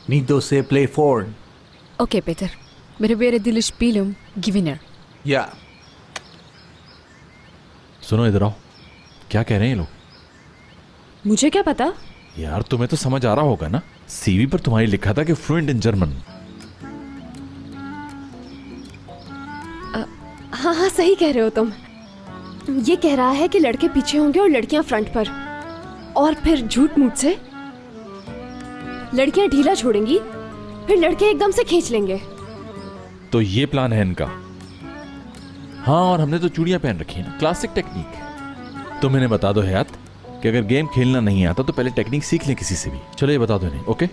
Need those say play forward. Okay, Peter. Wir werden die Spielung gewinnen. Yeah. सुनो इधर आओ, क्या कह रहे हैं ये लोग? मुझे क्या पता? यार तुम्हें तो समझ आ रहा होगा ना, सीवी पर तुम्हारी लिखा था कि फ्लुएंट इन जर्मन। हाँ हाँ सही कह रहे हो तुम। ये कह रहा है कि लड़के पीछे होंगे और लड़कियां फ्रंट पर, और फिर झूठ मूठ से लड़कियां ढीला छोड़ेंगी, फिर लड़के एकदम से खींच लेंगे। तो ये प्लान है इनका। हाँ, और हमने तो चूड़ियां पहन रखी है ना, क्लासिक टेक्निक। तुम इन्हें बता दो हयात कि अगर गेम खेलना नहीं आता तो पहले टेक्निक सीख ले किसी से भी। चलो ये बता दो इन्हें, ओके?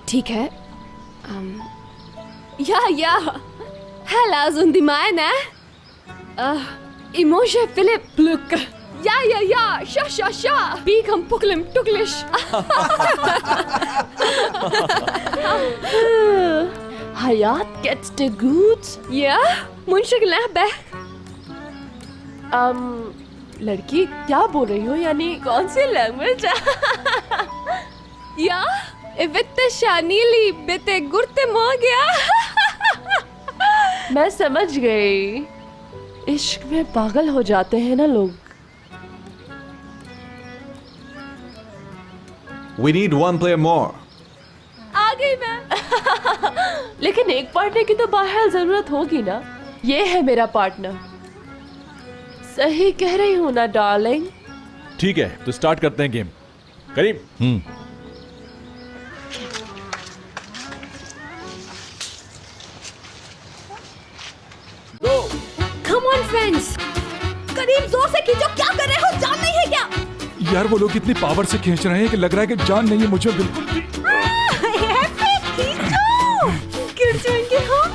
ठीक है। Ja, hella sind die meine. Ich muss Philipp Glück. Ja, scha. Bikam Puklim Tuklish. Hayat, geht's dir gut? Ja, Munschegläbe. लड़की क्या बोल रही हो, यानी कौन सी लैंग्वेज? या बिtte शानीली बिtte गुर्ते मो गया। मैं समझ गई, इश्क में पागल हो जाते हैं ना लोग। We need one player more. आ गई मैं। लेकिन एक पार्टनर की तो बाहर जरूरत होगी ना। ये है मेरा पार्टनर। सही कह रही हूँ ना डार्लिंग? ठीक है, तो स्टार्ट करते हैं game. Karim. Come on friends, करीब जोर से खींचो। क्या कर रहे हो, जान नहीं है क्या? यार वो लोग इतनी पावर से खींच रहे हैं कि लग रहा है कि जान नहीं है मुझे बिल्कुल भी। खींचो, गिर जाएंगे हम।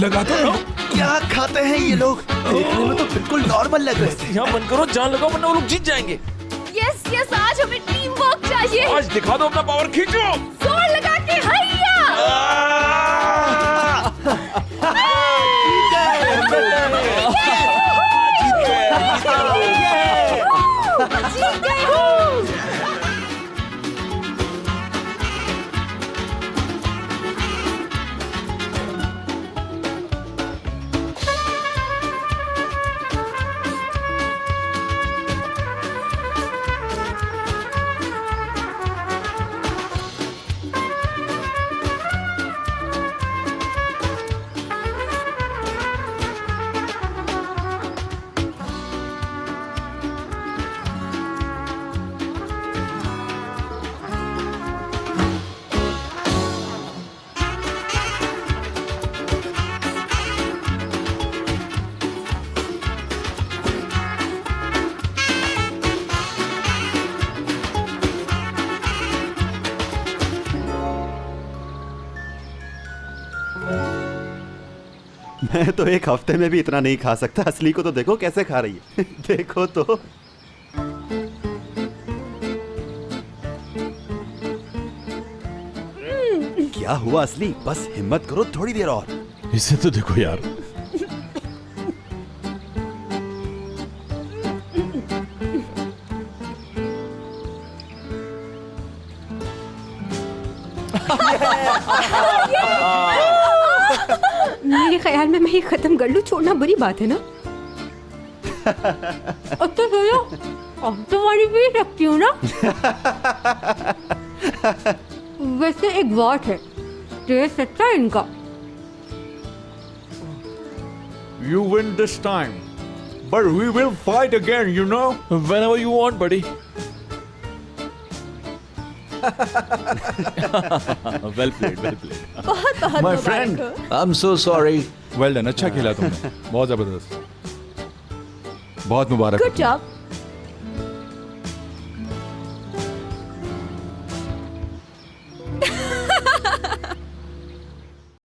लगाता रहो। क्या खाते हैं ये लोग? देखने में तो बिल्कुल नॉर्मल लग रहे थे। यहाँ बंद करो, जान लगाओ वरना वो लोग जीत जाएंगे। यस, आज हमें टीम वर्क चाहिए। आज दिखा दो अपना पावर, खींचो। जोर लगा के हैया। जीत गए हो। मैं तो एक हफ्ते में भी इतना नहीं खा सकता। असली को तो देखो कैसे खा रही है। देखो तो। क्या हुआ असली? बस हिम्मत करो थोड़ी देर और। इसे तो देखो यार। मेरे ख्याल में मैं ये खत्म कर लूं, छोड़ना बुरी बात है ना। अब तो बोलो, अब तो वाली भी रखती हूँ ना। वैसे एक बात है, टेस्ट अच्छा है इनका। You win this time, but we will fight again, you know. Whenever you want, buddy. Well played. बहुत My friend, I'm so sorry. Well done, अच्छा खेला तुमने, बहुत जबरदस्त। बहुत मुबारक। Good job.